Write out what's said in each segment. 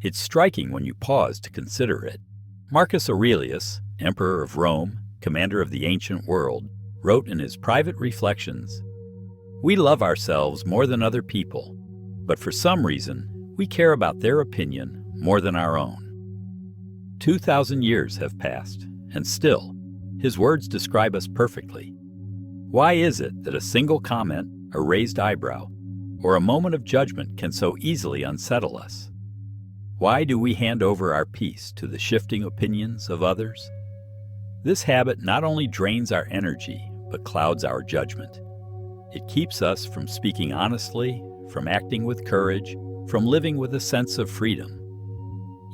It's striking when you pause to consider it. Marcus Aurelius, Emperor of Rome, commander of the ancient world, wrote in his private reflections, "We love ourselves more than other people, but for some reason, we care about their opinion more than our own." 2,000 years have passed, and still, his words describe us perfectly. Why is it that a single comment, a raised eyebrow, or a moment of judgment can so easily unsettle us? Why do we hand over our peace to the shifting opinions of others? This habit not only drains our energy, but clouds our judgment. It keeps us from speaking honestly, from acting with courage, from living with a sense of freedom.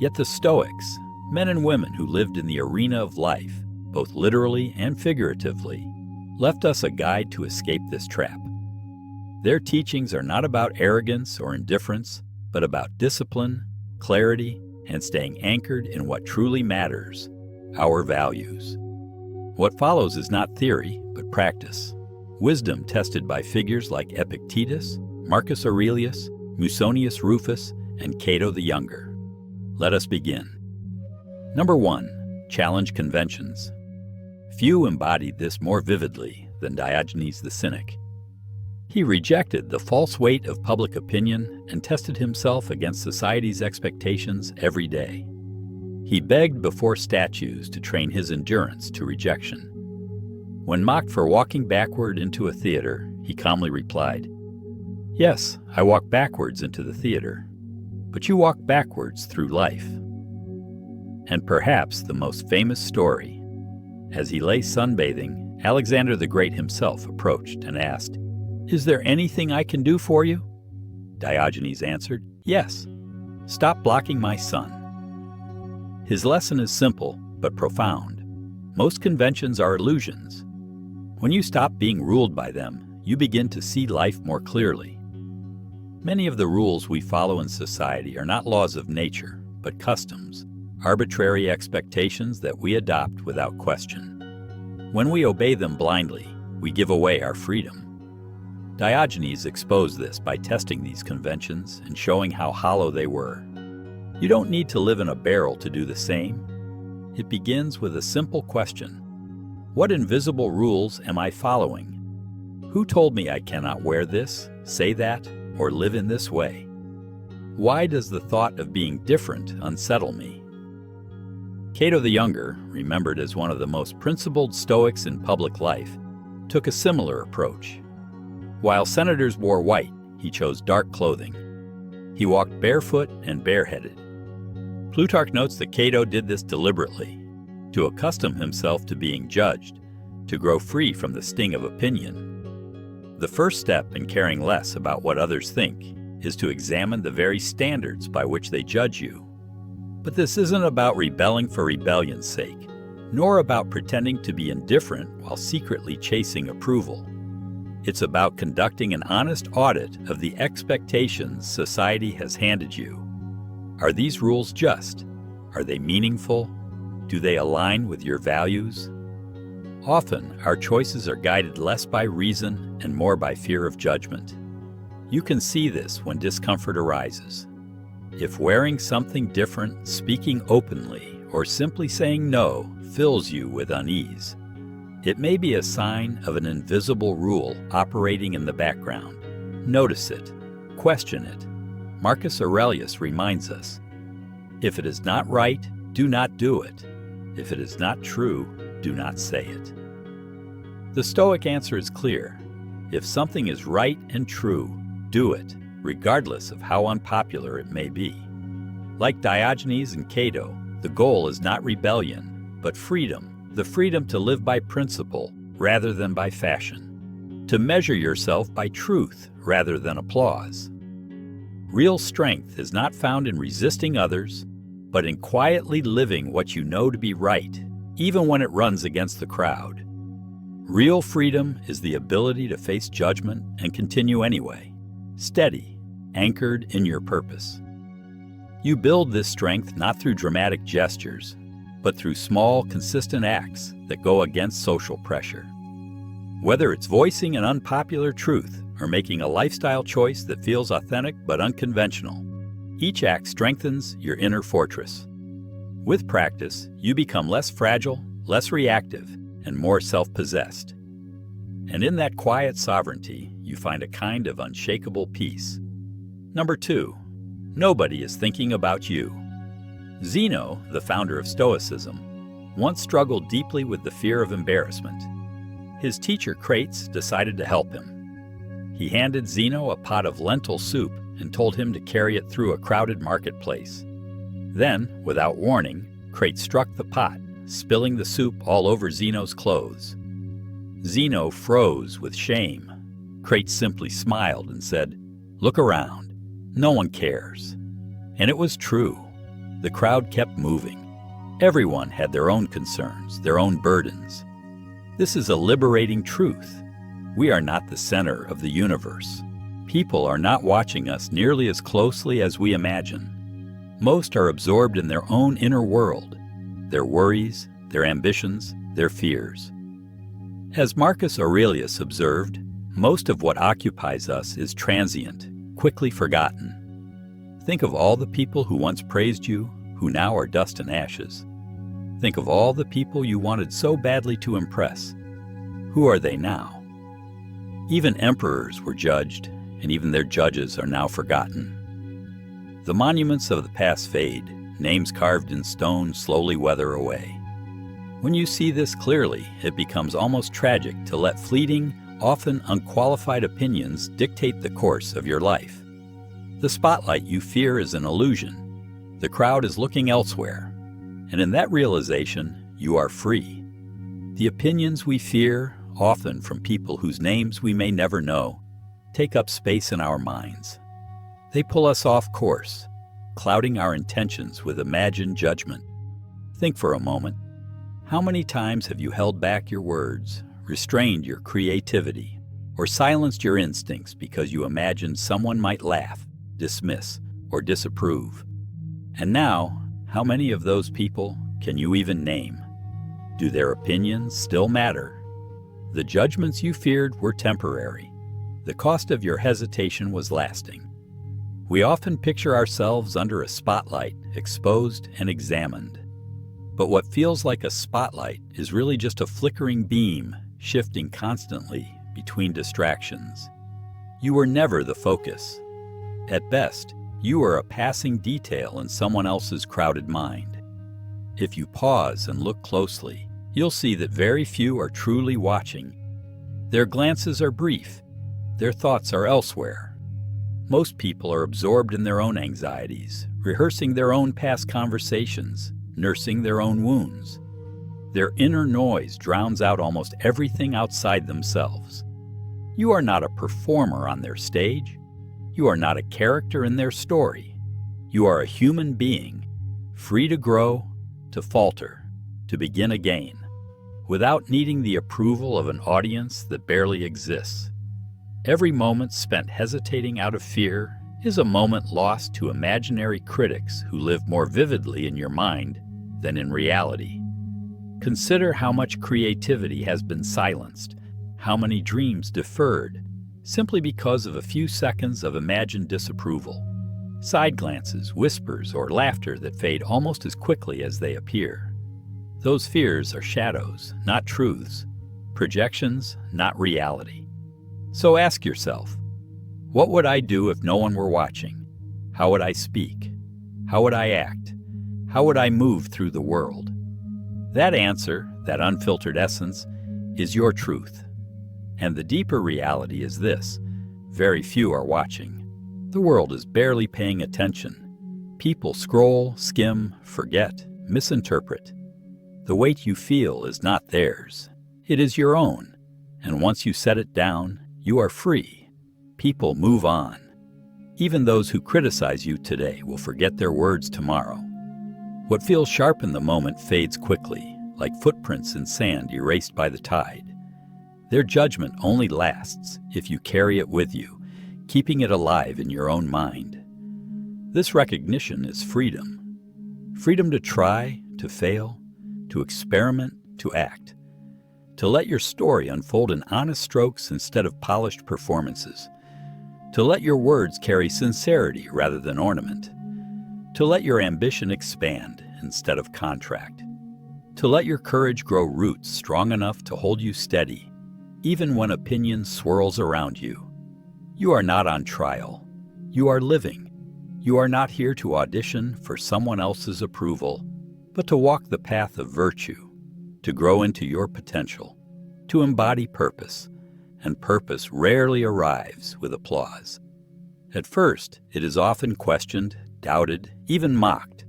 Yet the Stoics, men and women who lived in the arena of life, both literally and figuratively, left us a guide to escape this trap. Their teachings are not about arrogance or indifference, but about discipline, clarity, and staying anchored in what truly matters, our values. What follows is not theory, but practice. Wisdom tested by figures like Epictetus, Marcus Aurelius, Musonius Rufus, and Cato the Younger. Let us begin. Number 1. Challenge conventions. Few embodied this more vividly than Diogenes the Cynic. He rejected the false weight of public opinion and tested himself against society's expectations every day. He begged before statues to train his endurance to rejection. When mocked for walking backward into a theater, he calmly replied, "Yes, I walk backwards into the theater, but you walk backwards through life." And perhaps the most famous story. As he lay sunbathing, Alexander the Great himself approached and asked, "Is there anything I can do for you?" Diogenes answered, "Yes. Stop blocking my sun." His lesson is simple, but profound. Most conventions are illusions. When you stop being ruled by them, you begin to see life more clearly. Many of the rules we follow in society are not laws of nature, but customs, arbitrary expectations that we adopt without question. When we obey them blindly, we give away our freedom. Diogenes exposed this by testing these conventions and showing how hollow they were. You don't need to live in a barrel to do the same. It begins with a simple question. What invisible rules am I following? Who told me I cannot wear this, say that, or live in this way? Why does the thought of being different unsettle me? Cato the Younger, remembered as one of the most principled Stoics in public life, took a similar approach. While senators wore white, he chose dark clothing. He walked barefoot and bareheaded. Plutarch notes that Cato did this deliberately, to accustom himself to being judged, to grow free from the sting of opinion. The first step in caring less about what others think is to examine the very standards by which they judge you. But this isn't about rebelling for rebellion's sake, nor about pretending to be indifferent while secretly chasing approval. It's about conducting an honest audit of the expectations society has handed you. Are these rules just? Are they meaningful? Do they align with your values? Often, our choices are guided less by reason and more by fear of judgment. You can see this when discomfort arises. If wearing something different, speaking openly, or simply saying no fills you with unease, it may be a sign of an invisible rule operating in the background. Notice it. Question it. Marcus Aurelius reminds us, "If it is not right, do not do it. If it is not true, do not say it." The Stoic answer is clear. If something is right and true, do it, regardless of how unpopular it may be. Like Diogenes and Cato, the goal is not rebellion, but freedom, the freedom to live by principle rather than by fashion, to measure yourself by truth rather than applause. Real strength is not found in resisting others, but in quietly living what you know to be right, even when it runs against the crowd. Real freedom is the ability to face judgment and continue anyway, steady, anchored in your purpose. You build this strength not through dramatic gestures, but through small, consistent acts that go against social pressure. Whether it's voicing an unpopular truth or making a lifestyle choice that feels authentic but unconventional, Each act strengthens your inner fortress. With practice, you become less fragile, less reactive, and more self-possessed. And in that quiet sovereignty, you find a kind of unshakable peace. Number 2, nobody is thinking about you. Zeno, the founder of Stoicism, once struggled deeply with the fear of embarrassment. His teacher Crates decided to help him. He handed Zeno a pot of lentil soup and told him to carry it through a crowded marketplace. Then, without warning, Crates struck the pot, spilling the soup all over Zeno's clothes. Zeno froze with shame. Crates simply smiled and said, "Look around. No one cares." And it was true. The crowd kept moving. Everyone had their own concerns, their own burdens. This is a liberating truth. We are not the center of the universe. People are not watching us nearly as closely as we imagine. Most are absorbed in their own inner world, their worries, their ambitions, their fears. As Marcus Aurelius observed, most of what occupies us is transient, quickly forgotten. Think of all the people who once praised you, who now are dust and ashes. Think of all the people you wanted so badly to impress. Who are they now? Even emperors were judged, and even their judges are now forgotten. The monuments of the past fade, names carved in stone slowly weather away. When you see this clearly, it becomes almost tragic to let fleeting, often unqualified opinions dictate the course of your life. The spotlight you fear is an illusion. The crowd is looking elsewhere. And in that realization, you are free. The opinions we fear, often from people whose names we may never know, take up space in our minds. They pull us off course, clouding our intentions with imagined judgment. Think for a moment. How many times have you held back your words, restrained your creativity, or silenced your instincts because you imagined someone might laugh, dismiss, or disapprove? And now, how many of those people can you even name? Do their opinions still matter? The judgments you feared were temporary. The cost of your hesitation was lasting. We often picture ourselves under a spotlight, exposed and examined. But what feels like a spotlight is really just a flickering beam, shifting constantly between distractions. You were never the focus. At best, you are a passing detail in someone else's crowded mind. If you pause and look closely, you'll see that very few are truly watching. Their glances are brief. Their thoughts are elsewhere. Most people are absorbed in their own anxieties, rehearsing their own past conversations, nursing their own wounds. Their inner noise drowns out almost everything outside themselves. You are not a performer on their stage. You are not a character in their story. You are a human being, free to grow, to falter, to begin again, without needing the approval of an audience that barely exists. Every moment spent hesitating out of fear is a moment lost to imaginary critics who live more vividly in your mind than in reality. Consider how much creativity has been silenced, how many dreams deferred, simply because of a few seconds of imagined disapproval. Side glances, whispers, or laughter that fade almost as quickly as they appear. Those fears are shadows, not truths, projections, not reality. So ask yourself, what would I do if no one were watching? How would I speak? How would I act? How would I move through the world? That answer, that unfiltered essence, is your truth. And the deeper reality is this: very few are watching. The world is barely paying attention. People scroll, skim, forget, misinterpret. The weight you feel is not theirs. It is your own. And once you set it down, you are free. People move on. Even those who criticize you today will forget their words tomorrow. What feels sharp in the moment fades quickly, like footprints in sand erased by the tide. Their judgment only lasts if you carry it with you, keeping it alive in your own mind. This recognition is freedom. Freedom to try, to fail, to experiment, to act. To let your story unfold in honest strokes instead of polished performances. To let your words carry sincerity rather than ornament. to let your ambition expand instead of contract, to let your courage grow roots strong enough to hold you steady, even when opinion swirls around you. You are not on trial. You are living. You are not here to audition for someone else's approval, but to walk the path of virtue, to grow into your potential, to embody purpose, and purpose rarely arrives with applause. At first, it is often questioned, doubted, even mocked.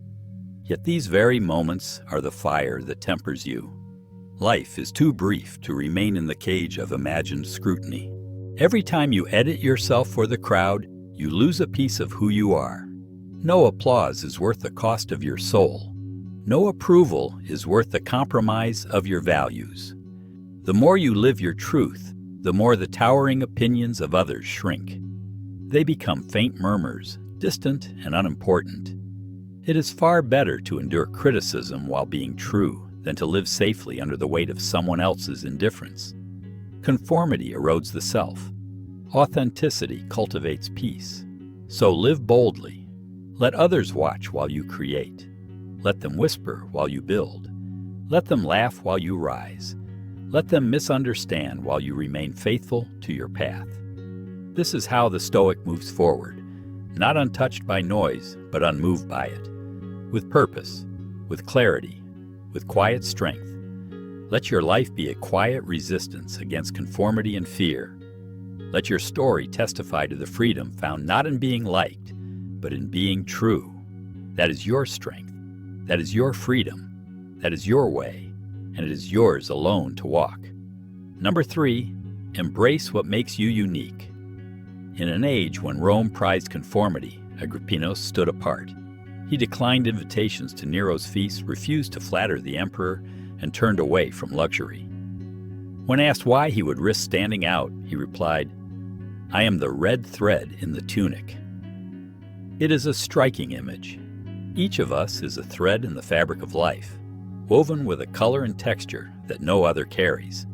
Yet these very moments are the fire that tempers you. Life is too brief to remain in the cage of imagined scrutiny. Every time you edit yourself for the crowd, you lose a piece of who you are. No applause is worth the cost of your soul. No approval is worth the compromise of your values. The more you live your truth, the more the towering opinions of others shrink. They become faint murmurs, distant and unimportant. It is far better to endure criticism while being true than to live safely under the weight of someone else's indifference. Conformity erodes the self. Authenticity cultivates peace. So live boldly. Let others watch while you create. Let them whisper while you build. Let them laugh while you rise. Let them misunderstand while you remain faithful to your path. This is how the Stoic moves forward, not untouched by noise, but unmoved by it. With purpose, with clarity, with quiet strength. Let your life be a quiet resistance against conformity and fear. Let your story testify to the freedom found not in being liked, but in being true. That is your strength. That is your freedom. That is your way, and it is yours alone to walk. Number 3, embrace what makes you unique. In an age when Rome prized conformity, Agrippinus stood apart. He declined invitations to Nero's feast, refused to flatter the emperor, and turned away from luxury. When asked why he would risk standing out, he replied, "I am the red thread in the tunic." It is a striking image. Each of us is a thread in the fabric of life, woven with a color and texture that no other carries.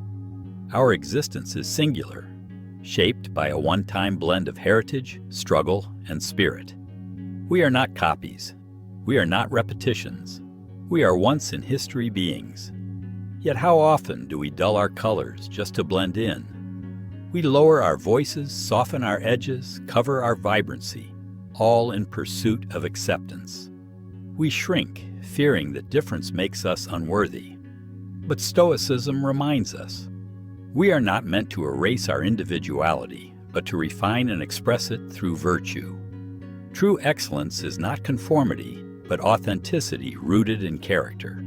Our existence is singular, shaped by a one-time blend of heritage, struggle, and spirit. We are not copies. We are not repetitions. We are once in history beings. Yet how often do we dull our colors just to blend in? We lower our voices, soften our edges, cover our vibrancy, all in pursuit of acceptance. We shrink, fearing that difference makes us unworthy. But Stoicism reminds us, we are not meant to erase our individuality, but to refine and express it through virtue. True excellence is not conformity, but authenticity rooted in character.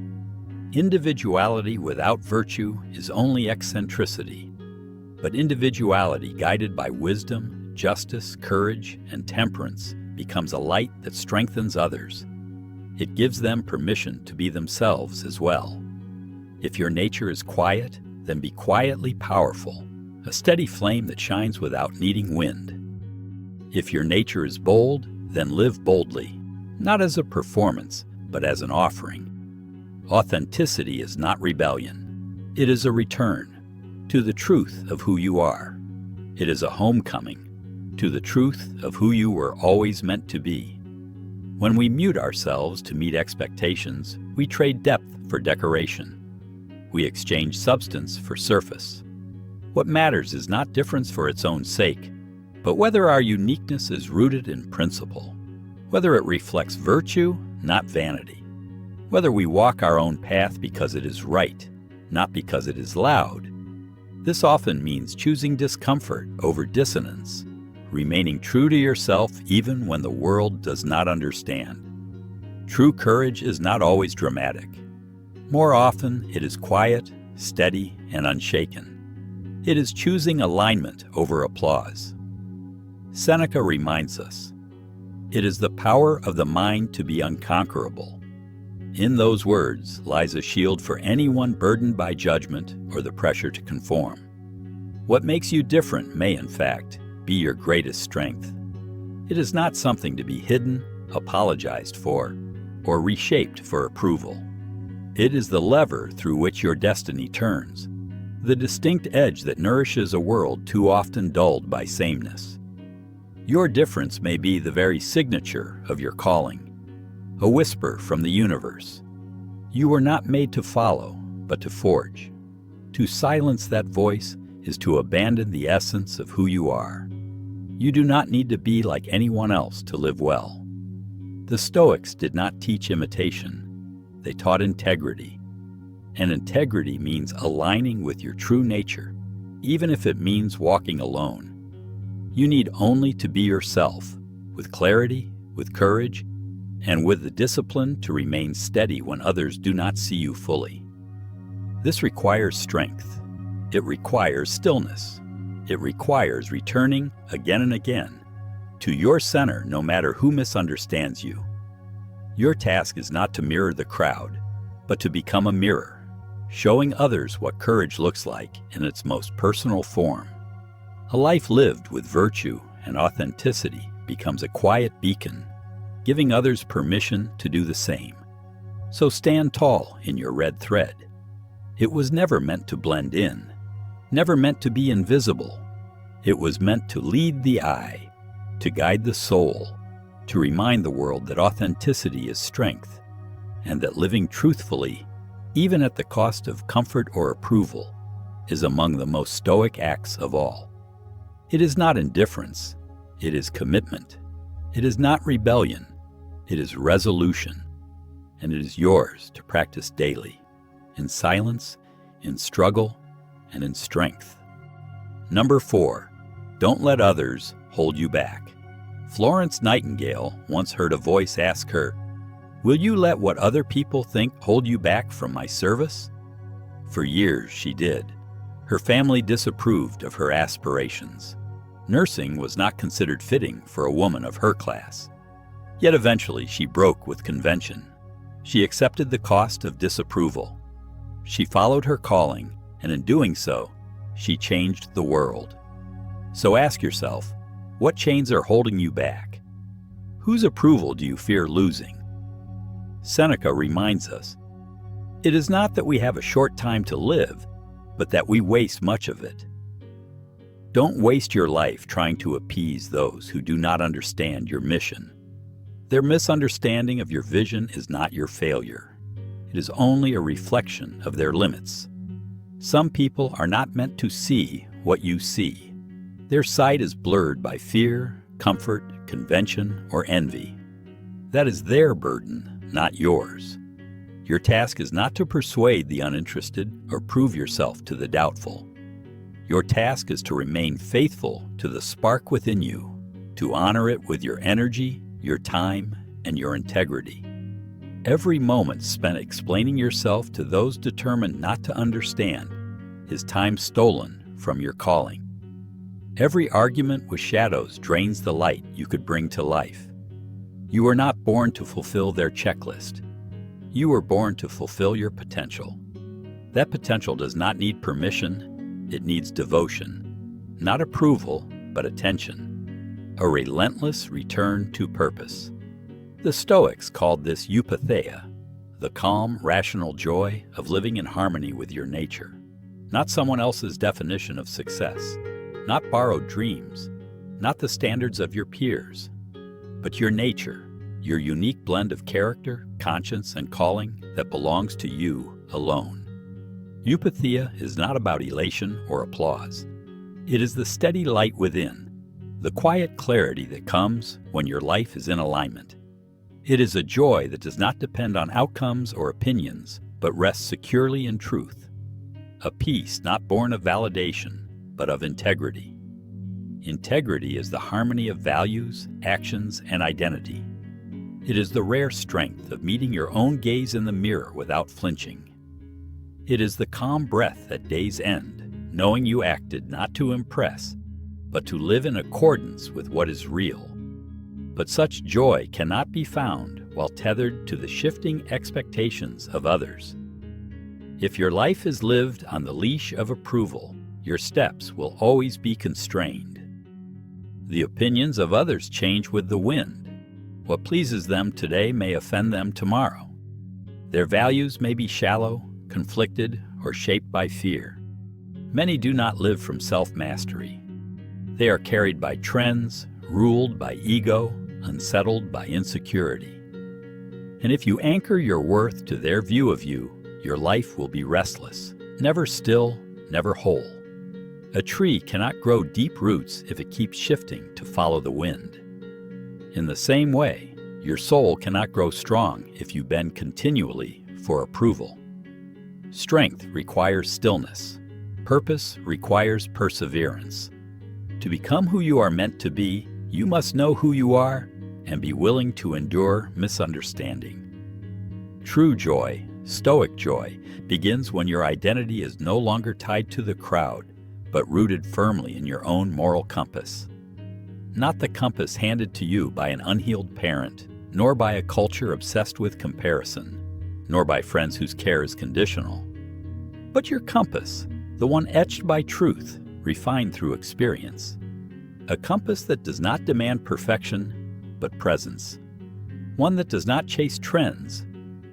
Individuality without virtue is only eccentricity, but individuality guided by wisdom, justice, courage, and temperance becomes a light that strengthens others. It gives them permission to be themselves as well. If your nature is quiet, then be quietly powerful, a steady flame that shines without needing wind. If your nature is bold, then live boldly, not as a performance, but as an offering. Authenticity is not rebellion. It is a return to the truth of who you are. It is a homecoming to the truth of who you were always meant to be. When we mute ourselves to meet expectations, we trade depth for decoration. We exchange substance for surface. What matters is not difference for its own sake, but whether our uniqueness is rooted in principle, whether it reflects virtue, not vanity, whether we walk our own path because it is right, not because it is loud. This often means choosing discomfort over dissonance, remaining true to yourself even when the world does not understand. True courage is not always dramatic. More often, it is quiet, steady, and unshaken. It is choosing alignment over applause. Seneca reminds us, it is the power of the mind to be unconquerable. In those words lies a shield for anyone burdened by judgment or the pressure to conform. What makes you different may, in fact, be your greatest strength. It is not something to be hidden, apologized for, or reshaped for approval. It is the lever through which your destiny turns, the distinct edge that nourishes a world too often dulled by sameness. Your difference may be the very signature of your calling. a whisper from the universe. You were not made to follow, but to forge. To silence that voice is to abandon the essence of who you are. You do not need to be like anyone else to live well. The Stoics did not teach imitation. They taught integrity. And integrity means aligning with your true nature, even if it means walking alone. You need only to be yourself, with clarity, with courage, and with the discipline to remain steady when others do not see you fully. This requires strength. It requires stillness. It requires returning again and again to your center no matter who misunderstands you. Your task is not to mirror the crowd, but to become a mirror, showing others what courage looks like in its most personal form. A life lived with virtue and authenticity becomes a quiet beacon, giving others permission to do the same. So stand tall in your red thread. It was never meant to blend in, never meant to be invisible. It was meant to lead the eye, to guide the soul, to remind the world that authenticity is strength, and that living truthfully, even at the cost of comfort or approval, is among the most stoic acts of all. It is not indifference, it is commitment. It is not rebellion, it is resolution, and it is yours to practice daily, in silence, in struggle, and in strength. Number 4, don't let others hold you back. Florence Nightingale once heard a voice ask her, "Will you let what other people think hold you back from my service?" For years she did. Her family disapproved of her aspirations. Nursing was not considered fitting for a woman of her class. Yet eventually she broke with convention. She accepted the cost of disapproval. She followed her calling, and in doing so, she changed the world. So ask yourself, what chains are holding you back? Whose approval do you fear losing? Seneca reminds us, it is not that we have a short time to live, but that we waste much of it. Don't waste your life trying to appease those who do not understand your mission. Their misunderstanding of your vision is not your failure. It is only a reflection of their limits. Some people are not meant to see what you see. Their sight is blurred by fear, comfort, convention, or envy. That is their burden, not yours. Your task is not to persuade the uninterested or prove yourself to the doubtful. Your task is to remain faithful to the spark within you, to honor it with your energy, your time, and your integrity. Every moment spent explaining yourself to those determined not to understand is time stolen from your calling. Every argument with shadows drains the light you could bring to life. You were not born to fulfill their checklist. You were born to fulfill your potential. That potential does not need permission. It needs devotion, not approval, but attention, a relentless return to purpose. The Stoics called this eupatheia, the calm, rational joy of living in harmony with your nature, not someone else's definition of success, not borrowed dreams, not the standards of your peers, but your nature, your unique blend of character, conscience, and calling that belongs to you alone. Eupatheia is not about elation or applause. It is the steady light within, the quiet clarity that comes when your life is in alignment. It is a joy that does not depend on outcomes or opinions, but rests securely in truth. A peace not born of validation, but of integrity. Integrity is the harmony of values, actions, and identity. It is the rare strength of meeting your own gaze in the mirror without flinching. It is the calm breath at day's end, knowing you acted not to impress, but to live in accordance with what is real. But such joy cannot be found while tethered to the shifting expectations of others. If your life is lived on the leash of approval, your steps will always be constrained. The opinions of others change with the wind. What pleases them today may offend them tomorrow. Their values may be shallow, conflicted, or shaped by fear. Many do not live from self-mastery. They are carried by trends, ruled by ego, unsettled by insecurity. And if you anchor your worth to their view of you, your life will be restless, never still, never whole. A tree cannot grow deep roots if it keeps shifting to follow the wind. In the same way, your soul cannot grow strong if you bend continually for approval. Strength requires stillness. Purpose requires perseverance. To become who you are meant to be, you must know who you are and be willing to endure misunderstanding. True joy, Stoic joy, begins when your identity is no longer tied to the crowd, but rooted firmly in your own moral compass. Not the compass handed to you by an unhealed parent, nor by a culture obsessed with comparison, nor by friends whose care is conditional, but your compass, the one etched by truth, refined through experience. A compass that does not demand perfection, but presence. One that does not chase trends,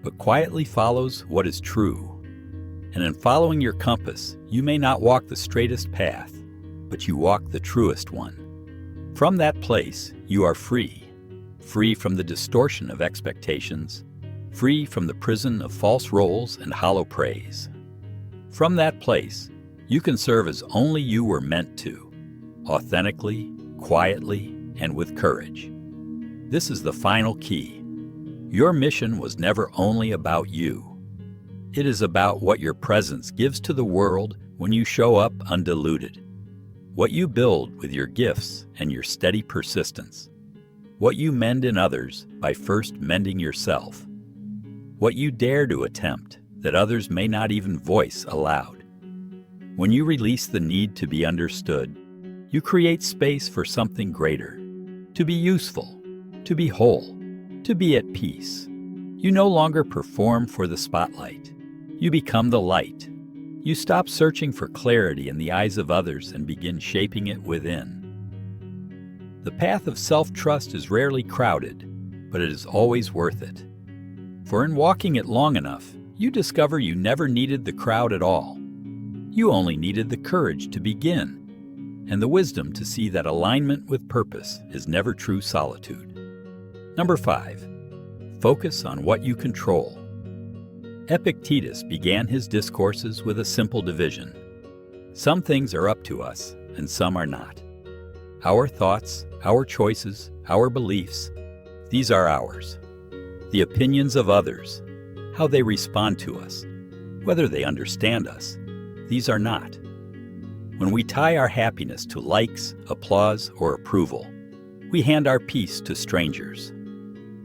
but quietly follows what is true. And in following your compass, you may not walk the straightest path, but you walk the truest one. From that place, you are free. Free from the distortion of expectations, free from the prison of false roles and hollow praise. From that place, you can serve as only you were meant to, authentically, quietly, and with courage. This is the final key. Your mission was never only about you. It is about what your presence gives to the world when you show up undiluted. What you build with your gifts and your steady persistence. What you mend in others by first mending yourself. What you dare to attempt that others may not even voice aloud. When you release the need to be understood, you create space for something greater, to be useful, to be whole, to be at peace. You no longer perform for the spotlight. You become the light. You stop searching for clarity in the eyes of others and begin shaping it within. The path of self-trust is rarely crowded, but it is always worth it. For in walking it long enough, you discover you never needed the crowd at all. You only needed the courage to begin, and the wisdom to see that alignment with purpose is never true solitude. Number 5. Focus on what you control. Epictetus began his discourses with a simple division. Some things are up to us, and some are not. Our thoughts, our choices, our beliefs, these are ours. The opinions of others, how they respond to us, whether they understand us, these are not. When we tie our happiness to likes, applause, or approval, we hand our peace to strangers.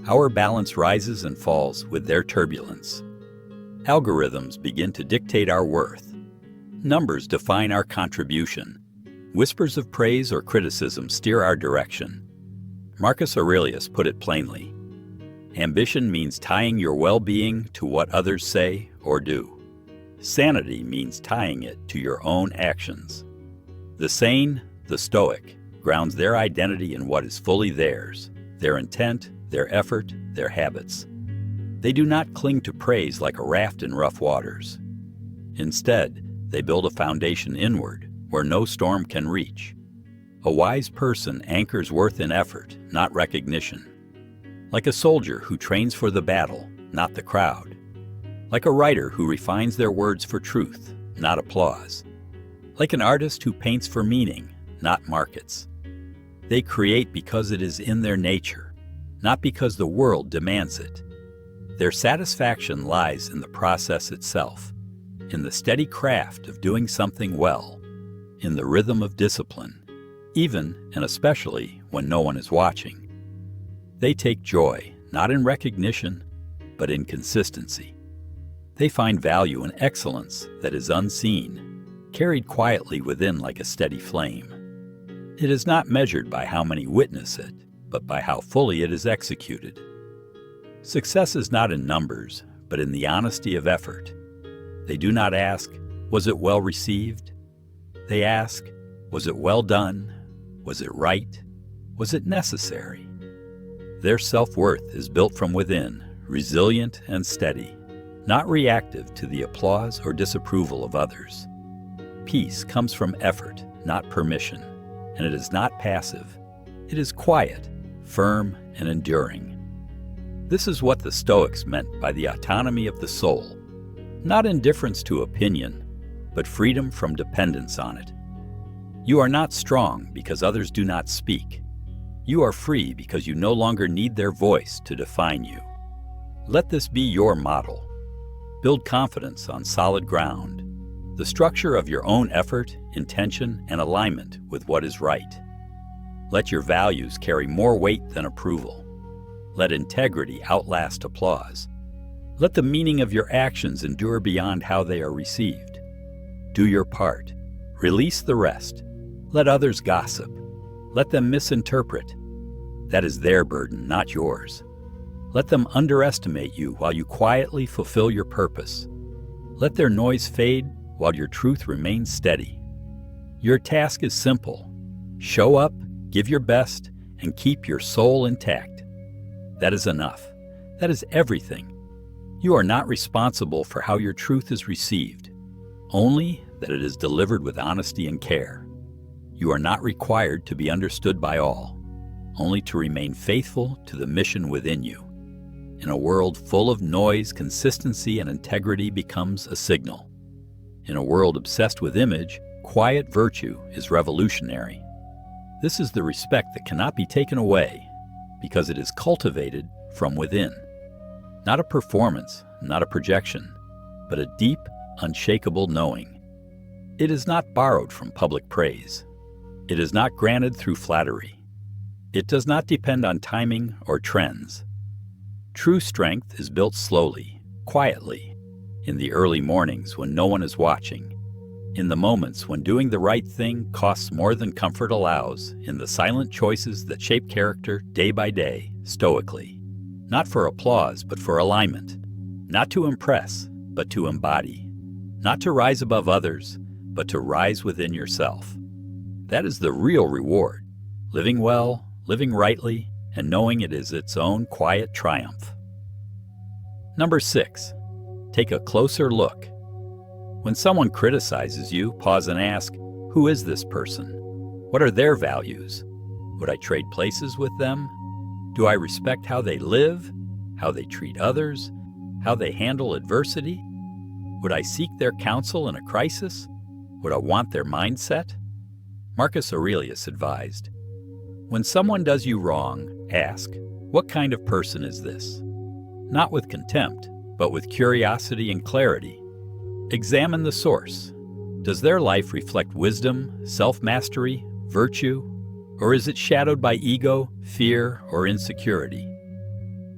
Our balance rises and falls with their turbulence. Algorithms begin to dictate our worth. Numbers define our contribution. Whispers of praise or criticism steer our direction. Marcus Aurelius put it plainly. Ambition means tying your well-being to what others say or do. Sanity means tying it to your own actions. The sane, the Stoic, grounds their identity in what is fully theirs, their intent, their effort, their habits. They do not cling to praise like a raft in rough waters. Instead, they build a foundation inward where no storm can reach. A wise person anchors worth in effort, not recognition. Like a soldier who trains for the battle, not the crowd. Like a writer who refines their words for truth, not applause. Like an artist who paints for meaning, not markets. They create because it is in their nature, not because the world demands it. Their satisfaction lies in the process itself, in the steady craft of doing something well, in the rhythm of discipline, even and especially when no one is watching. They take joy, not in recognition, but in consistency. They find value in excellence that is unseen, carried quietly within like a steady flame. It is not measured by how many witness it, but by how fully it is executed. Success is not in numbers, but in the honesty of effort. They do not ask, was it well received? They ask, was it well done? Was it right? Was it necessary? Their self-worth is built from within, resilient and steady, not reactive to the applause or disapproval of others. Peace comes from effort, not permission, and it is not passive. It is quiet, firm, and enduring. This is what the Stoics meant by the autonomy of the soul. Not indifference to opinion, but freedom from dependence on it. You are not strong because others do not speak. You are free because you no longer need their voice to define you. Let this be your model. Build confidence on solid ground, the structure of your own effort, intention, and alignment with what is right. Let your values carry more weight than approval. Let integrity outlast applause. Let the meaning of your actions endure beyond how they are received. Do your part. Release the rest. Let others gossip. Let them misinterpret. That is their burden, not yours. Let them underestimate you while you quietly fulfill your purpose. Let their noise fade while your truth remains steady. Your task is simple. Show up, give your best, and keep your soul intact. That is enough. That is everything. You are not responsible for how your truth is received, only that it is delivered with honesty and care. You are not required to be understood by all, only to remain faithful to the mission within you. In a world full of noise, consistency and integrity becomes a signal. In a world obsessed with image, quiet virtue is revolutionary. This is the respect that cannot be taken away because it is cultivated from within. Not a performance, not a projection, but a deep, unshakable knowing. It is not borrowed from public praise. It is not granted through flattery. It does not depend on timing or trends. True strength is built slowly, quietly, in the early mornings when no one is watching, in the moments when doing the right thing costs more than comfort allows, in the silent choices that shape character day by day, stoically. Not for applause, but for alignment. Not to impress, but to embody. Not to rise above others, but to rise within yourself. That is the real reward. Living well, living rightly, and knowing it is its own quiet triumph. Number 6. Take a closer look. When someone criticizes you, pause and ask, who is this person? What are their values? Would I trade places with them? Do I respect how they live, how they treat others, how they handle adversity? Would I seek their counsel in a crisis? Would I want their mindset? Marcus Aurelius advised, when someone does you wrong, ask, what kind of person is this? Not with contempt, but with curiosity and clarity. Examine the source. Does their life reflect wisdom, self-mastery, virtue, or is it shadowed by ego, fear, or insecurity?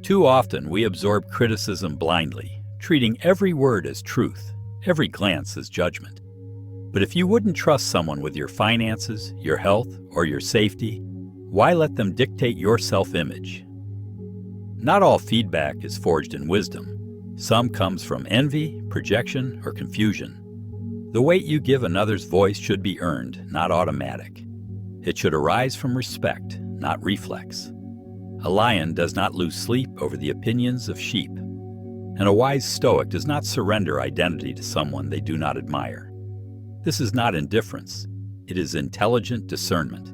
Too often we absorb criticism blindly, treating every word as truth, every glance as judgment. But if you wouldn't trust someone with your finances, your health, or your safety, why let them dictate your self-image? Not all feedback is forged in wisdom. Some comes from envy, projection, or confusion. The weight you give another's voice should be earned, not automatic. It should arise from respect, not reflex. A lion does not lose sleep over the opinions of sheep, and a wise Stoic does not surrender identity to someone they do not admire. This is not indifference. It is intelligent discernment.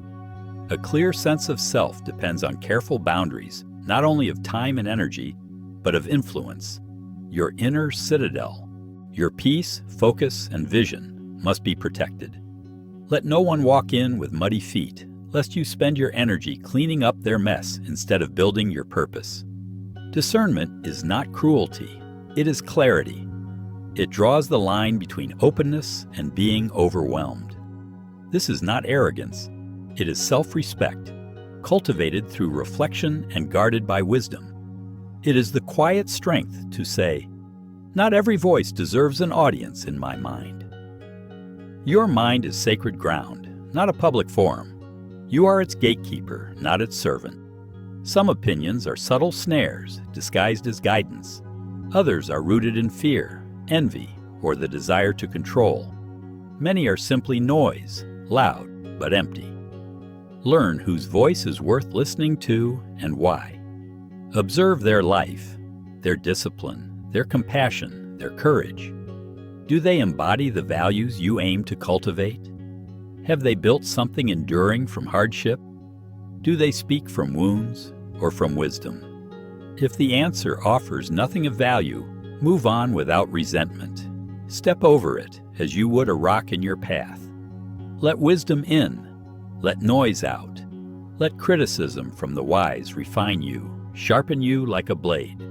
A clear sense of self depends on careful boundaries, not only of time and energy, but of influence. Your inner citadel, your peace, focus, and vision must be protected. Let no one walk in with muddy feet, lest you spend your energy cleaning up their mess instead of building your purpose. Discernment is not cruelty, it is clarity. It draws the line between openness and being overwhelmed. This is not arrogance. It is self-respect, cultivated through reflection and guarded by wisdom. It is the quiet strength to say, not every voice deserves an audience in my mind. Your mind is sacred ground, not a public forum. You are its gatekeeper, not its servant. Some opinions are subtle snares disguised as guidance. Others are rooted in fear, envy, or the desire to control. Many are simply noise, loud but empty. Learn whose voice is worth listening to and why. Observe their life, their discipline, their compassion, their courage. Do they embody the values you aim to cultivate? Have they built something enduring from hardship? Do they speak from wounds or from wisdom? If the answer offers nothing of value, move on without resentment. Step over it as you would a rock in your path. Let wisdom in. Let noise out. Let criticism from the wise refine you, sharpen you like a blade.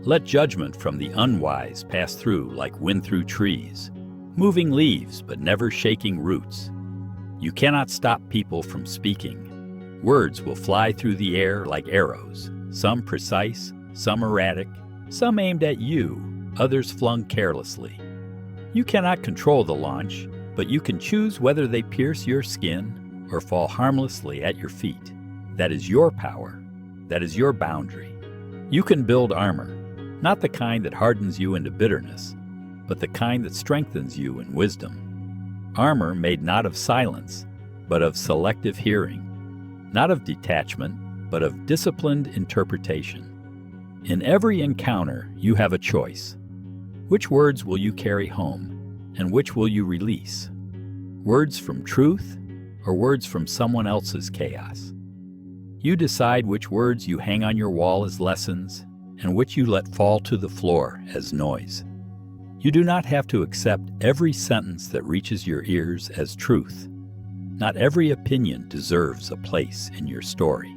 Let judgment from the unwise pass through like wind through trees, moving leaves but never shaking roots. You cannot stop people from speaking. Words will fly through the air like arrows, some precise, some erratic, some aimed at you, others flung carelessly. You cannot control the launch, but you can choose whether they pierce your skin or fall harmlessly at your feet. That is your power. That is your boundary. You can build armor, not the kind that hardens you into bitterness, but the kind that strengthens you in wisdom. Armor made not of silence, but of selective hearing, not of detachment, but of disciplined interpretation. In every encounter, you have a choice. Which words will you carry home, and which will you release? Words from truth, or words from someone else's chaos? You decide which words you hang on your wall as lessons, and which you let fall to the floor as noise. You do not have to accept every sentence that reaches your ears as truth. Not every opinion deserves a place in your story.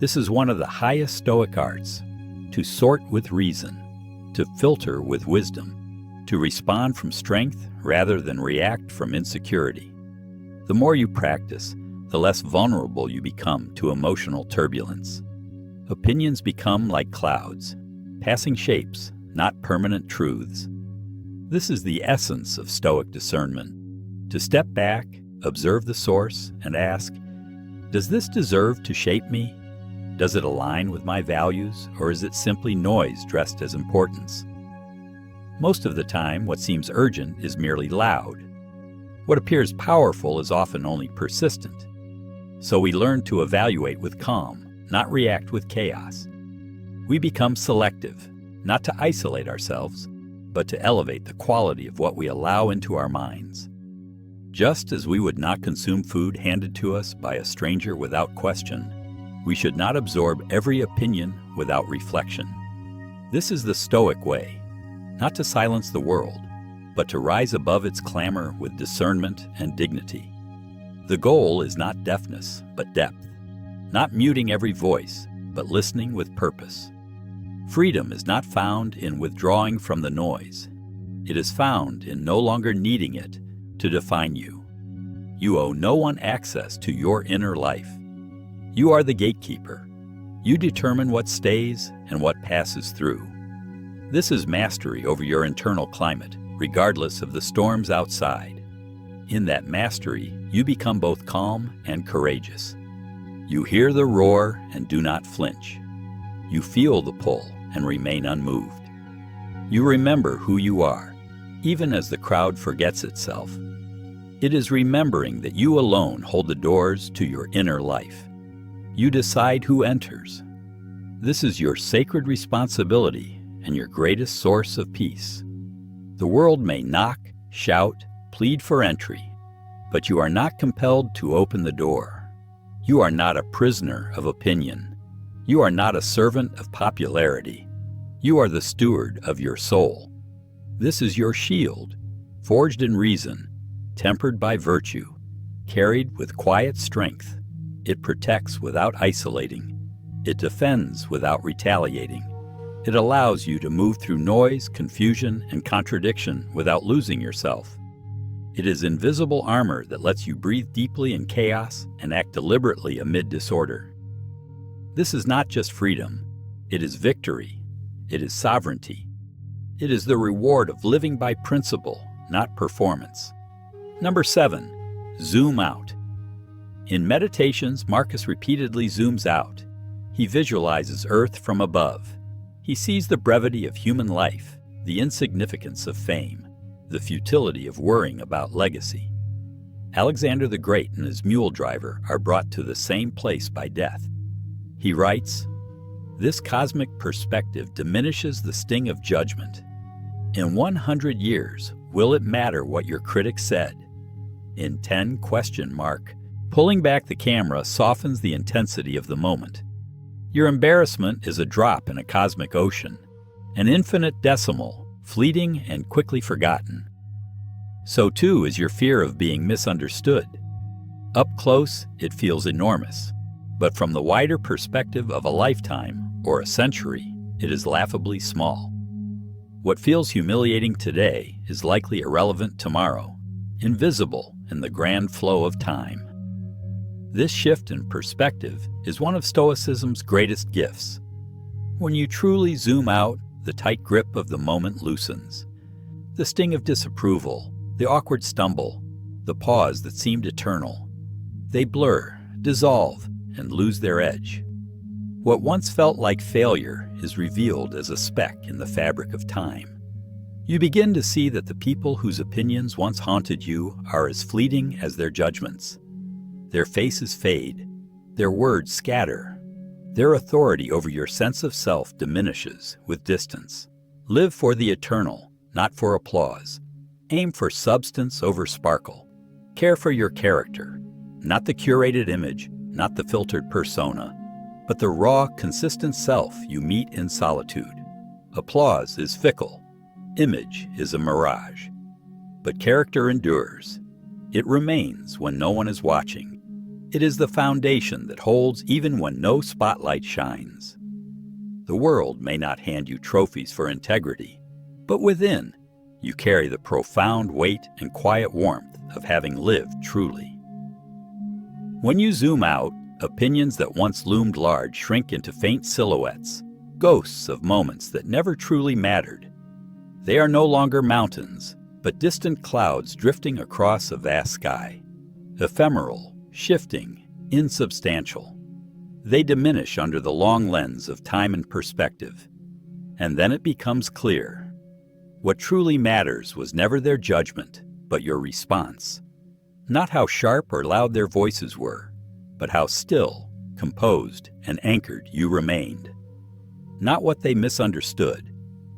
This is one of the highest Stoic arts, to sort with reason, to filter with wisdom, to respond from strength rather than react from insecurity. The more you practice, the less vulnerable you become to emotional turbulence. Opinions become like clouds, passing shapes, not permanent truths. This is the essence of Stoic discernment, to step back, observe the source, and ask, does this deserve to shape me? Does it align with my values, or is it simply noise dressed as importance? Most of the time, what seems urgent is merely loud. What appears powerful is often only persistent. So we learn to evaluate with calm, not react with chaos. We become selective, not to isolate ourselves, but to elevate the quality of what we allow into our minds. Just as we would not consume food handed to us by a stranger without question, we should not absorb every opinion without reflection. This is the Stoic way, not to silence the world, but to rise above its clamor with discernment and dignity. The goal is not deafness, but depth, not muting every voice, but listening with purpose. Freedom is not found in withdrawing from the noise. It is found in no longer needing it to define you. You owe no one access to your inner life. You are the gatekeeper. You determine what stays and what passes through. This is mastery over your internal climate, regardless of the storms outside. In that mastery, you become both calm and courageous. You hear the roar and do not flinch. You feel the pull and remain unmoved. You remember who you are, even as the crowd forgets itself. It is remembering that you alone hold the doors to your inner life. You decide who enters. This is your sacred responsibility and your greatest source of peace. The world may knock, shout, plead for entry, but you are not compelled to open the door. You are not a prisoner of opinion. You are not a servant of popularity. You are the steward of your soul. This is your shield, forged in reason, tempered by virtue, carried with quiet strength. It protects without isolating. It defends without retaliating. It allows you to move through noise, confusion, and contradiction without losing yourself. It is invisible armor that lets you breathe deeply in chaos and act deliberately amid disorder. This is not just freedom. It is victory. It is sovereignty. It is the reward of living by principle, not performance. Number 7, zoom out. In Meditations, Marcus repeatedly zooms out. He visualizes Earth from above. He sees the brevity of human life, the insignificance of fame, the futility of worrying about legacy. Alexander the Great and his mule driver are brought to the same place by death. He writes, "This cosmic perspective diminishes the sting of judgment. In 100 years, will it matter what your critics said? In 10? Pulling back the camera softens the intensity of the moment. Your embarrassment is a drop in a cosmic ocean, an infinite decimal, fleeting and quickly forgotten. So too is your fear of being misunderstood. Up close, it feels enormous, but from the wider perspective of a lifetime or a century, it is laughably small. What feels humiliating today is likely irrelevant tomorrow, invisible in the grand flow of time. This shift in perspective is one of Stoicism's greatest gifts. When you truly zoom out, the tight grip of the moment loosens. The sting of disapproval, the awkward stumble, the pause that seemed eternal, they blur, dissolve, and lose their edge. What once felt like failure is revealed as a speck in the fabric of time. You begin to see that the people whose opinions once haunted you are as fleeting as their judgments. Their faces fade, their words scatter. Their authority over your sense of self diminishes with distance. Live for the eternal, not for applause. Aim for substance over sparkle. Care for your character, not the curated image, not the filtered persona, but the raw, consistent self you meet in solitude. Applause is fickle. Image is a mirage. But character endures. It remains when no one is watching. It is the foundation that holds even when no spotlight shines. The world may not hand you trophies for integrity, but within, you carry the profound weight and quiet warmth of having lived truly. When you zoom out, opinions that once loomed large shrink into faint silhouettes, ghosts of moments that never truly mattered. They are no longer mountains, but distant clouds drifting across a vast sky. Ephemeral, shifting, insubstantial. They diminish under the long lens of time and perspective. And then it becomes clear. What truly matters was never their judgment, but your response. Not how sharp or loud their voices were, but how still, composed, and anchored you remained. Not what they misunderstood,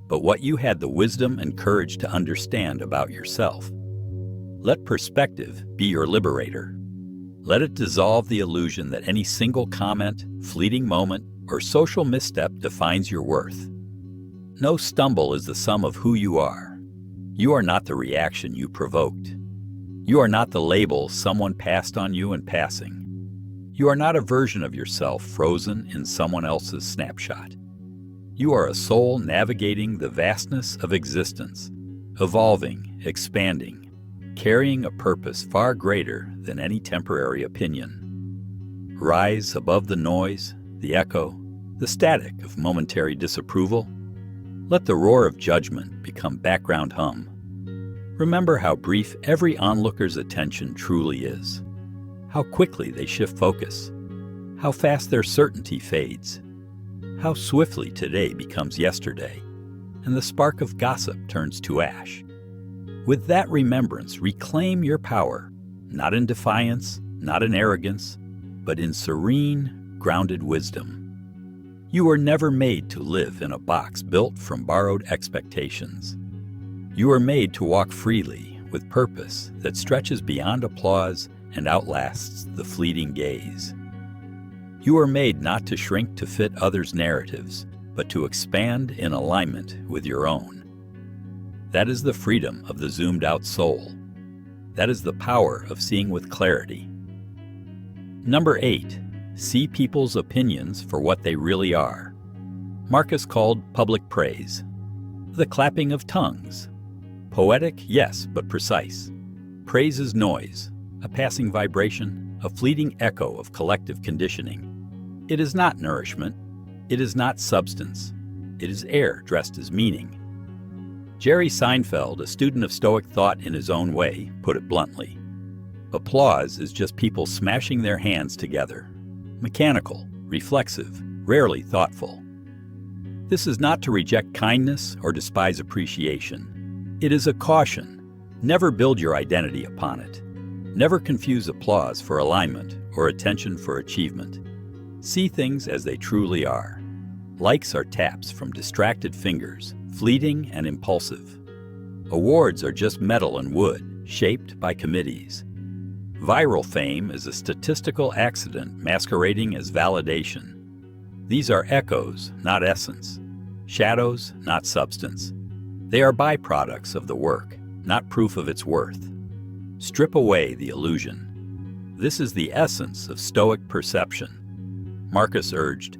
but what you had the wisdom and courage to understand about yourself. Let perspective be your liberator. Let it dissolve the illusion that any single comment, fleeting moment, or social misstep defines your worth. No stumble is the sum of who you are. You are not the reaction you provoked. You are not the label someone passed on you in passing. You are not a version of yourself frozen in someone else's snapshot. You are a soul navigating the vastness of existence, evolving, expanding, carrying a purpose far greater than any temporary opinion. Rise above the noise, the echo, the static of momentary disapproval. Let the roar of judgment become background hum. Remember how brief every onlooker's attention truly is, how quickly they shift focus, how fast their certainty fades, how swiftly today becomes yesterday, and the spark of gossip turns to ash. With that remembrance, reclaim your power, not in defiance, not in arrogance, but in serene, grounded wisdom. You were never made to live in a box built from borrowed expectations. You are made to walk freely with purpose that stretches beyond applause and outlasts the fleeting gaze. You are made not to shrink to fit others' narratives, but to expand in alignment with your own. That is the freedom of the zoomed-out soul. That is the power of seeing with clarity. Number 8. See people's opinions for what they really are. Marcus called public praise the clapping of tongues. Poetic, yes, but precise. Praise is noise, a passing vibration, a fleeting echo of collective conditioning. It is not nourishment. It is not substance. It is air dressed as meaning. Jerry Seinfeld, a student of Stoic thought in his own way, put it bluntly. Applause is just people smashing their hands together. Mechanical, reflexive, rarely thoughtful. This is not to reject kindness or despise appreciation. It is a caution. Never build your identity upon it. Never confuse applause for alignment or attention for achievement. See things as they truly are. Likes are taps from distracted fingers, fleeting and impulsive. Awards are just metal and wood, shaped by committees. Viral fame is a statistical accident masquerading as validation. These are echoes, not essence. Shadows, not substance. They are byproducts of the work, not proof of its worth. Strip away the illusion. This is the essence of Stoic perception. Marcus urged,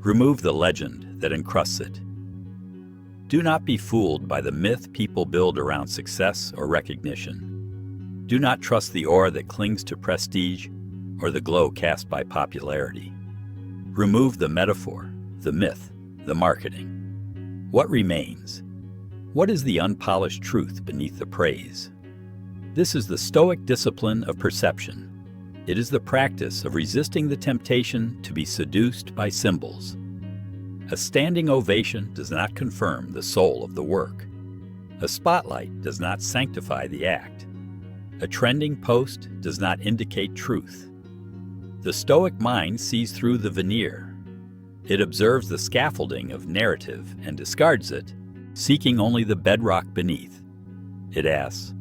remove the legend that encrusts it. Do not be fooled by the myth people build around success or recognition. Do not trust the aura that clings to prestige or the glow cast by popularity. Remove the metaphor, the myth, the marketing. What remains? What is the unpolished truth beneath the praise? This is the Stoic discipline of perception. It is the practice of resisting the temptation to be seduced by symbols. A standing ovation does not confirm the soul of the work. A spotlight does not sanctify the act. A trending post does not indicate truth. The Stoic mind sees through the veneer. It observes the scaffolding of narrative and discards it, seeking only the bedrock beneath. It asks,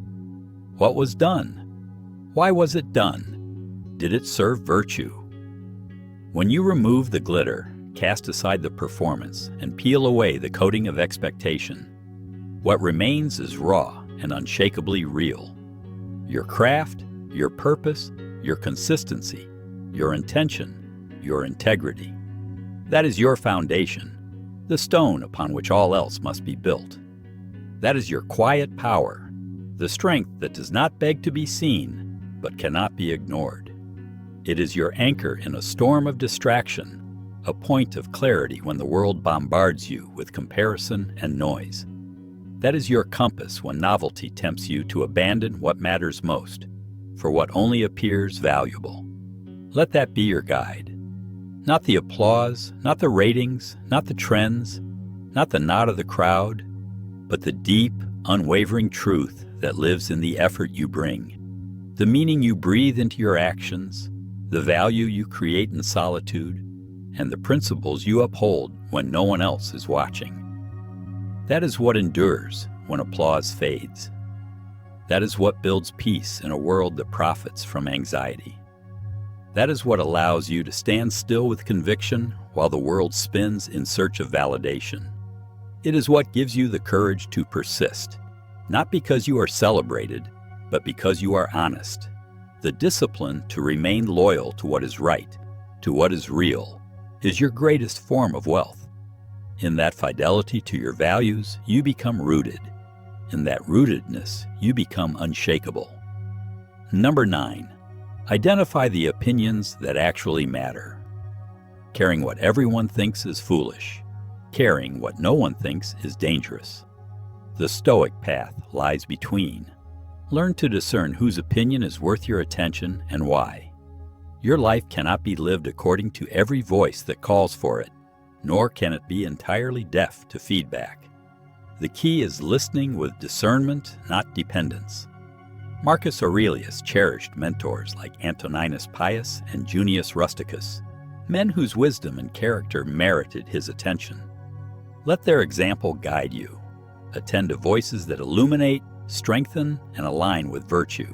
what was done? Why was it done? Did it serve virtue? When you remove the glitter, cast aside the performance, and peel away the coating of expectation, what remains is raw and unshakably real. Your craft, your purpose, your consistency, your intention, your integrity. That is your foundation, the stone upon which all else must be built. That is your quiet power, the strength that does not beg to be seen, but cannot be ignored. It is your anchor in a storm of distraction, a point of clarity when the world bombards you with comparison and noise. That is your compass when novelty tempts you to abandon what matters most, for what only appears valuable. Let that be your guide. Not the applause, not the ratings, not the trends, not the nod of the crowd, but the deep, unwavering truth that lives in the effort you bring, the meaning you breathe into your actions, the value you create in solitude, and the principles you uphold when no one else is watching. That is what endures when applause fades. That is what builds peace in a world that profits from anxiety. That is what allows you to stand still with conviction while the world spins in search of validation. It is what gives you the courage to persist, not because you are celebrated, but because you are honest. The discipline to remain loyal to what is right, to what is real, is your greatest form of wealth. In that fidelity to your values, you become rooted. In that rootedness, you become unshakable. Number 9. Identify the opinions that actually matter. Caring what everyone thinks is foolish. Caring what no one thinks is dangerous. The Stoic path lies between. Learn to discern whose opinion is worth your attention and why. Your life cannot be lived according to every voice that calls for it, nor can it be entirely deaf to feedback. The key is listening with discernment, not dependence. Marcus Aurelius cherished mentors like Antoninus Pius and Junius Rusticus, men whose wisdom and character merited his attention. Let their example guide you. Attend to voices that illuminate, strengthen, and align with virtue.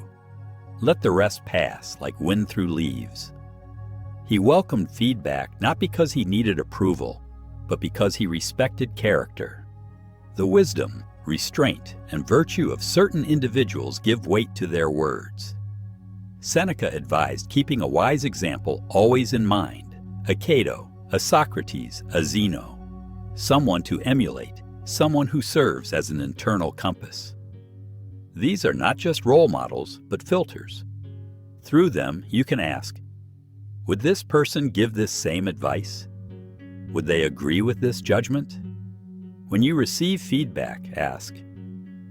Let the rest pass like wind through leaves. He welcomed feedback not because he needed approval, but because he respected character. The wisdom, restraint, and virtue of certain individuals give weight to their words. Seneca advised keeping a wise example always in mind, a Cato, a Socrates, a Zeno, someone to emulate, someone who serves as an internal compass. These are not just role models, but filters. Through them, you can ask, would this person give this same advice? Would they agree with this judgment? When you receive feedback, ask,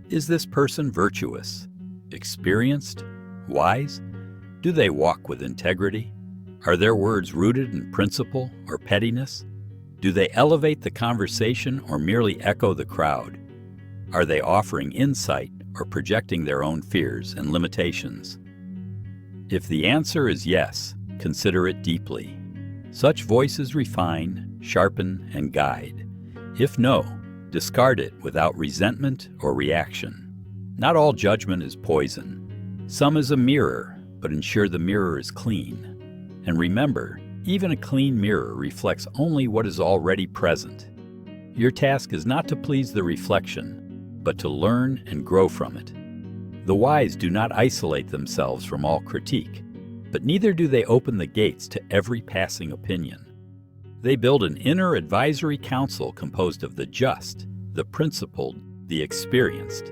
is this person virtuous, experienced, wise? Do they walk with integrity? Are their words rooted in principle or pettiness? Do they elevate the conversation or merely echo the crowd? Are they offering insight or projecting their own fears and limitations? If the answer is yes, consider it deeply. Such voices refine, sharpen, and guide. If no, discard it without resentment or reaction. Not all judgment is poison. Some is a mirror, but ensure the mirror is clean. And remember, Even a clean mirror reflects only what is already present. Your task is not to please the reflection, but to learn and grow from it. The wise do not isolate themselves from all critique, but neither do they open the gates to every passing opinion. They build an inner advisory council composed of the just, the principled, the experienced.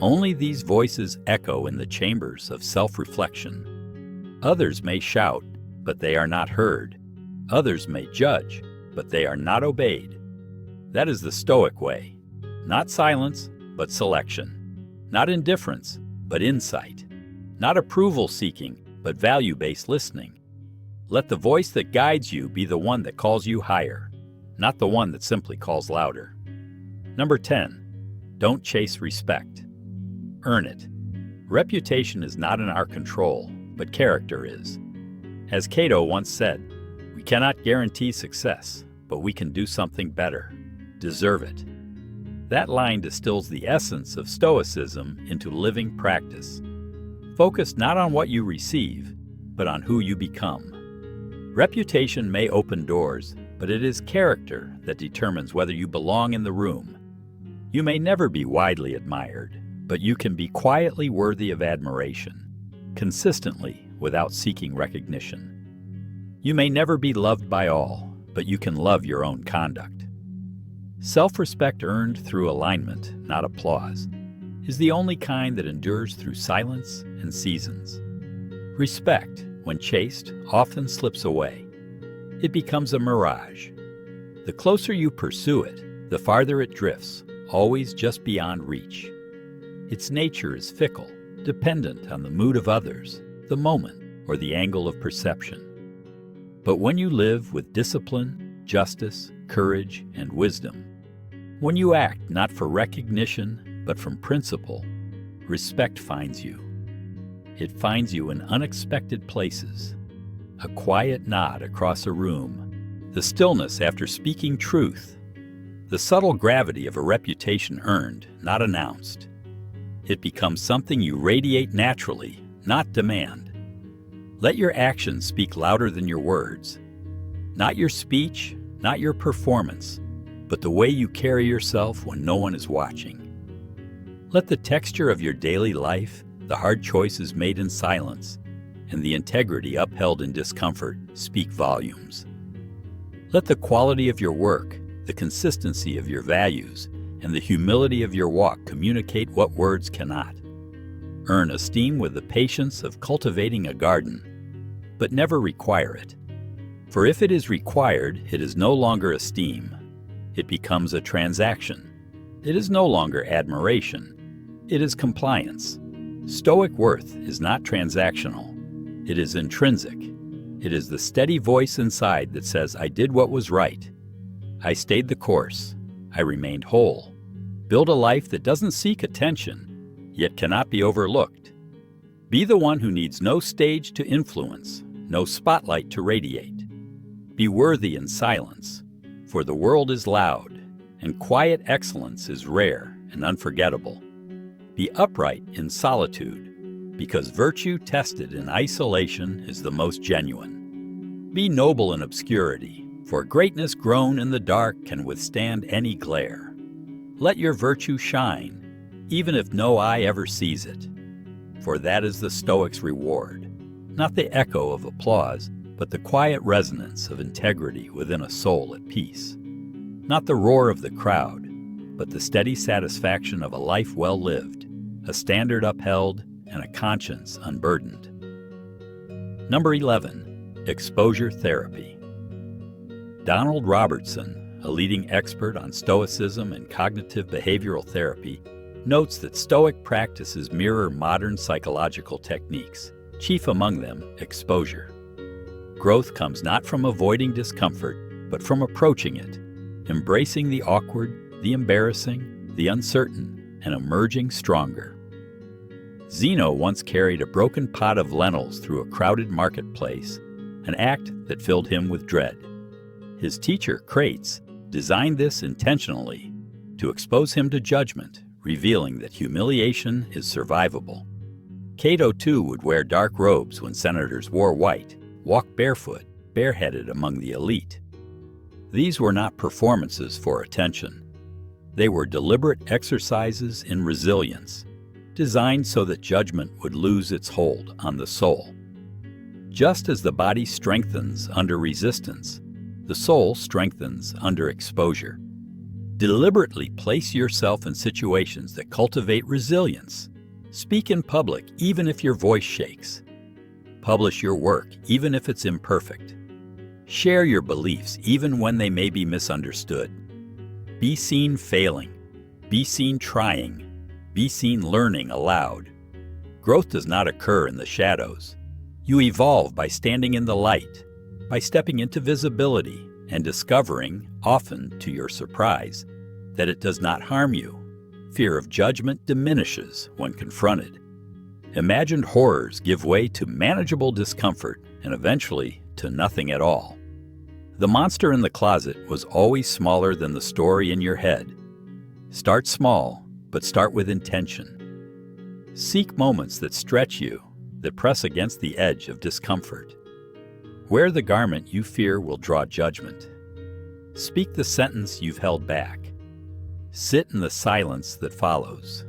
Only these voices echo in the chambers of self-reflection. Others may shout, but they are not heard. Others may judge, but they are not obeyed. That is the Stoic way. Not silence, but selection. Not indifference, but insight. Not approval-seeking, but value-based listening. Let the voice that guides you be the one that calls you higher, not the one that simply calls louder. Number 10, don't chase respect. Earn it. Reputation is not in our control, but character is. As Cato once said, we cannot guarantee success, but we can do something better. Deserve it. That line distills the essence of Stoicism into living practice. Focus not on what you receive, but on who you become. Reputation may open doors, but it is character that determines whether you belong in the room. You may never be widely admired, but you can be quietly worthy of admiration, consistently without seeking recognition. You may never be loved by all, but you can love your own conduct. Self-respect earned through alignment, not applause, is the only kind that endures through silence and seasons. Respect, when chased, often slips away. It becomes a mirage. The closer you pursue it, the farther it drifts, always just beyond reach. Its nature is fickle, dependent on the mood of others, the moment, or the angle of perception. But when you live with discipline, justice, courage, and wisdom, when you act not for recognition, but from principle, respect finds you. It finds you in unexpected places. A quiet nod across a room, the stillness after speaking truth, the subtle gravity of a reputation earned, not announced. It becomes something you radiate naturally, not demand. Let your actions speak louder than your words. Not your speech, not your performance, but the way you carry yourself when no one is watching. Let the texture of your daily life, the hard choices made in silence, and the integrity upheld in discomfort speak volumes. Let the quality of your work, the consistency of your values, and the humility of your walk communicate what words cannot. Earn esteem with the patience of cultivating a garden, but never require it. For if it is required, it is no longer esteem. It becomes a transaction. It is no longer admiration. It is compliance. Stoic worth is not transactional. It is intrinsic. It is the steady voice inside that says, I did what was right. I stayed the course. I remained whole. Build a life that doesn't seek attention, yet cannot be overlooked. Be the one who needs no stage to influence, no spotlight to radiate. Be worthy in silence, for the world is loud, and quiet excellence is rare and unforgettable. Be upright in solitude, because virtue tested in isolation is the most genuine. Be noble in obscurity, for greatness grown in the dark can withstand any glare. Let your virtue shine, even if no eye ever sees it, for that is the Stoic's reward, not the echo of applause, but the quiet resonance of integrity within a soul at peace. Not the roar of the crowd, but the steady satisfaction of a life well lived, a standard upheld, and a conscience unburdened. Number 11, exposure therapy. Donald Robertson, a leading expert on Stoicism and cognitive behavioral therapy, notes that Stoic practices mirror modern psychological techniques, chief among them exposure. Growth comes not from avoiding discomfort, but from approaching it, embracing the awkward, the embarrassing, the uncertain, and emerging stronger. Zeno once carried a broken pot of lentils through a crowded marketplace, an act that filled him with dread. His teacher, Crates, designed this intentionally to expose him to judgment, revealing that humiliation is survivable. Cato, too, would wear dark robes when senators wore white, walk barefoot, spearheaded among the elite. These were not performances for attention. They were deliberate exercises in resilience, designed so that judgment would lose its hold on the soul. Just as the body strengthens under resistance, the soul strengthens under exposure. Deliberately place yourself in situations that cultivate resilience. Speak in public even if your voice shakes. Publish your work even if it's imperfect. Share your beliefs even when they may be misunderstood. Be seen failing. Be seen trying. Be seen learning aloud. Growth does not occur in the shadows. You evolve by standing in the light, by stepping into visibility and discovering, often to your surprise, that it does not harm you. Fear of judgment diminishes when confronted. Imagined horrors give way to manageable discomfort and eventually to nothing at all. The monster in the closet was always smaller than the story in your head. Start small, but start with intention. Seek moments that stretch you, that press against the edge of discomfort. Wear the garment you fear will draw judgment. Speak the sentence you've held back. Sit in the silence that follows.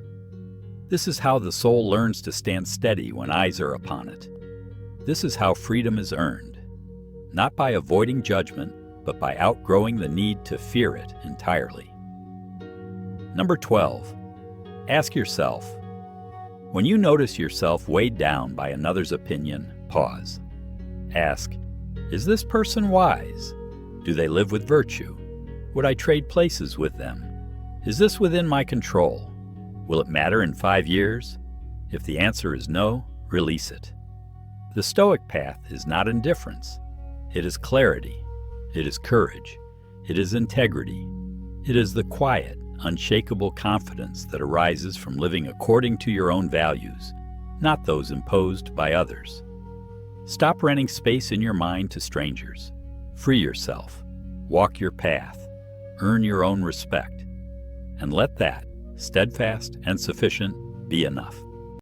This is how the soul learns to stand steady when eyes are upon it. This is how freedom is earned, not by avoiding judgment, but by outgrowing the need to fear it entirely. Number 12. Ask yourself, when you notice yourself weighed down by another's opinion, pause. Ask, is this person wise? Do they live with virtue? Would I trade places with them? Is this within my control? Will it matter in 5 years? If the answer is no, release it. The Stoic path is not indifference. It is clarity. It is courage. It is integrity. It is the quiet, unshakable confidence that arises from living according to your own values, not those imposed by others. Stop renting space in your mind to strangers. Free yourself. Walk your path. Earn your own respect. And let that, steadfast and sufficient, be enough.